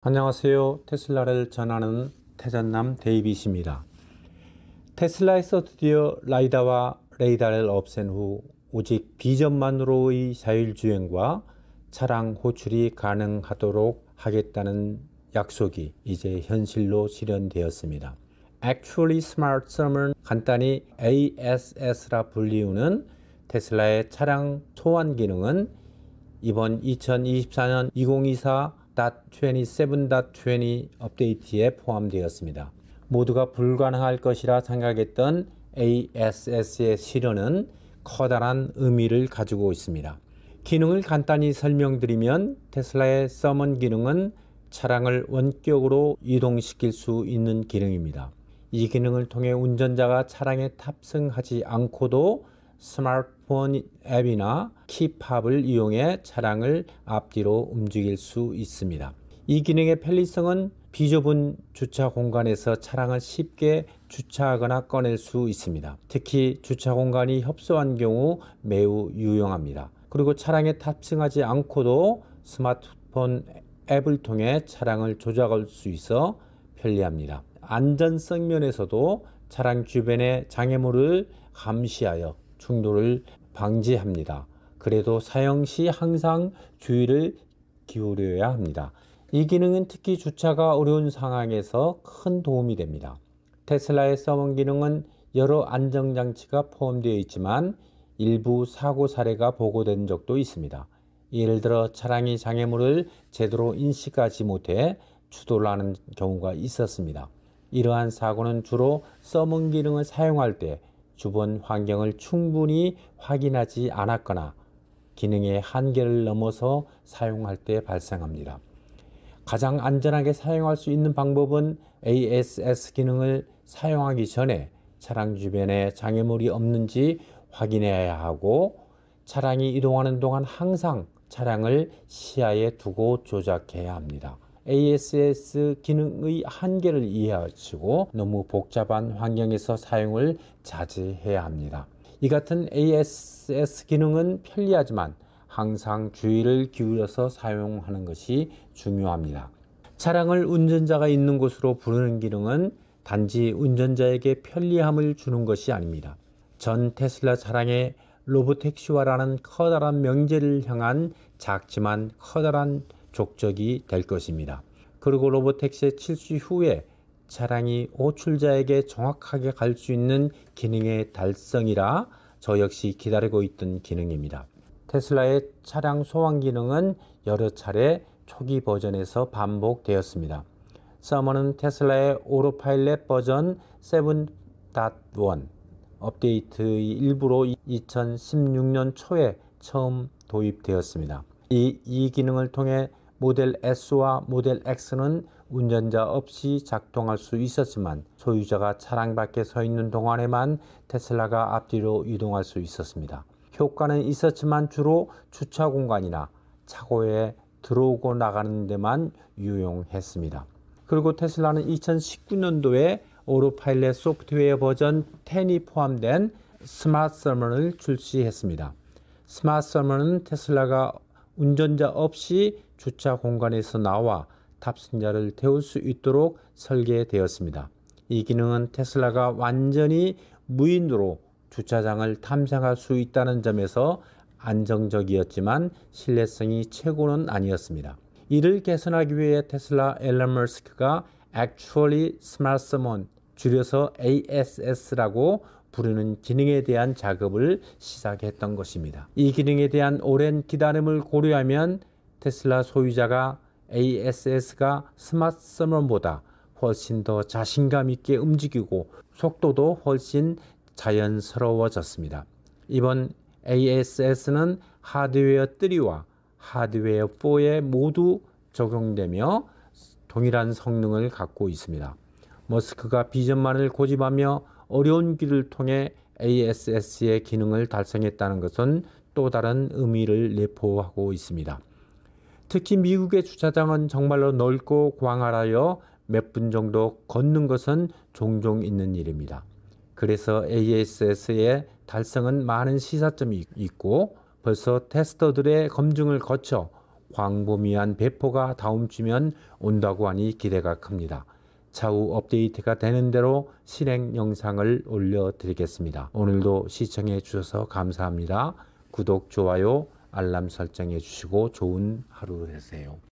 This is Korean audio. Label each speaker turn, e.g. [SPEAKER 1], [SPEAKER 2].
[SPEAKER 1] 안녕하세요. 테슬라를 전하는 태전남 데이빗입니다. 테슬라에서 드디어 라이다와 레이더를 없앤 후 오직 비전만으로의 자율주행과 차량 호출이 가능하도록 하겠다는 약속이 이제 현실로 실현되었습니다. Actually Smart Sum은 간단히 ASS라 불리우는 테슬라의 차량 소환 기능은 이번 2024년 2024.27.20 업데이트에 포함되었습니다. 모두가 불가능할 것이라 생각했던 ASS의 실현은 커다란 의미를 가지고 있습니다. 기능을 간단히 설명드리면 테슬라의 서먼 기능은 차량을 원격으로 이동시킬 수 있는 기능입니다. 이 기능을 통해 운전자가 차량에 탑승하지 않고도 스마트폰 앱이나 키팝을 이용해 차량을 앞뒤로 움직일 수 있습니다. 이 기능의 편리성은 비좁은 주차 공간에서 차량을 쉽게 주차하거나 꺼낼 수 있습니다. 특히 주차 공간이 협소한 경우 매우 유용합니다. 그리고 차량에 탑승하지 않고도 스마트폰 앱을 통해 차량을 조작할 수 있어 편리합니다. 안전성 면에서도 차량 주변의 장애물을 감시하여 충돌을 방지합니다. 그래도 사용 시 항상 주의를 기울여야 합니다. 이 기능은 특히 주차가 어려운 상황에서 큰 도움이 됩니다. 테슬라의 서먼 기능은 여러 안전장치가 포함되어 있지만 일부 사고 사례가 보고된 적도 있습니다. 예를 들어 차량이 장애물을 제대로 인식하지 못해 추돌하는 경우가 있었습니다. 이러한 사고는 주로 서먼 기능을 사용할 때 주변 환경을 충분히 확인하지 않았거나 기능의 한계를 넘어서 사용할 때 발생합니다. 가장 안전하게 사용할 수 있는 방법은 ASS 기능을 사용하기 전에 차량 주변에 장애물이 없는지 확인해야 하고 차량이 이동하는 동안 항상 차량을 시야에 두고 조작해야 합니다. ASS 기능의 한계를 이해하시고 너무 복잡한 환경에서 사용을 자제해야 합니다. 이 같은 ASS 기능은 편리하지만 항상 주의를 기울여서 사용하는 것이 중요합니다. 차량을 운전자가 있는 곳으로 부르는 기능은 단지 운전자에게 편리함을 주는 것이 아닙니다. 전 테슬라 차량의 로보택시화라는 커다란 명제를 향한 작지만 커다란 족적이 될 것입니다. 그리고 로보택시의 출시 후에 차량이 호출자에게 정확하게 갈 수 있는 기능의 달성이라 저 역시 기다리고 있던 기능입니다. 테슬라의 차량 소환 기능은 여러 차례 초기 버전에서 반복되었습니다. 서머는 테슬라의 오토파일럿 버전 7.1 업데이트의 일부로 2016년 초에 처음 도입되었습니다. 이 기능을 통해 모델 S와 모델 X는 운전자 없이 작동할 수 있었지만 소유자가 차량 밖에 서 있는 동안에만 테슬라가 앞뒤로 이동할 수 있었습니다. 효과는 있었지만 주로 주차 공간이나 차고에 들어오고 나가는 데만 유용했습니다. 그리고 테슬라는 2019년도에 오토파일럿 소프트웨어 버전 10이 포함된 스마트 서머를 출시했습니다. 스마트 서머는 테슬라가 운전자 없이 주차 공간에서 나와 탑승자를 태울 수 있도록 설계되었습니다. 이 기능은 테슬라가 완전히 무인도로 주차장을 탐색할 수 있다는 점에서 안정적이었지만 신뢰성이 최고는 아니었습니다. 이를 개선하기 위해 테슬라 앨런 머스크가 Actually Smart Summon, 줄여서 ASS라고 부르는 기능에 대한 작업을 시작했던 것입니다. 이 기능에 대한 오랜 기다림을 고려하면 테슬라 소유자가 ASS가 스마트 서먼보다 훨씬 더 자신감 있게 움직이고 속도도 훨씬 자연스러워졌습니다. 이번 ASS는 하드웨어 3와 하드웨어 4에 모두 적용되며 동일한 성능을 갖고 있습니다. 머스크가 비전만을 고집하며 어려운 길을 통해 ASS의 기능을 달성했다는 것은 또 다른 의미를 내포하고 있습니다. 특히 미국의 주차장은 정말로 넓고 광활하여 몇 분 정도 걷는 것은 종종 있는 일입니다. 그래서 ASS의 달성은 많은 시사점이 있고 벌써 테스터들의 검증을 거쳐 광범위한 배포가 다음 주면 온다고 하니 기대가 큽니다. 차후 업데이트가 되는 대로 실행 영상을 올려드리겠습니다. 오늘도 시청해 주셔서 감사합니다. 구독, 좋아요, 알람 설정해 주시고 좋은 하루 되세요.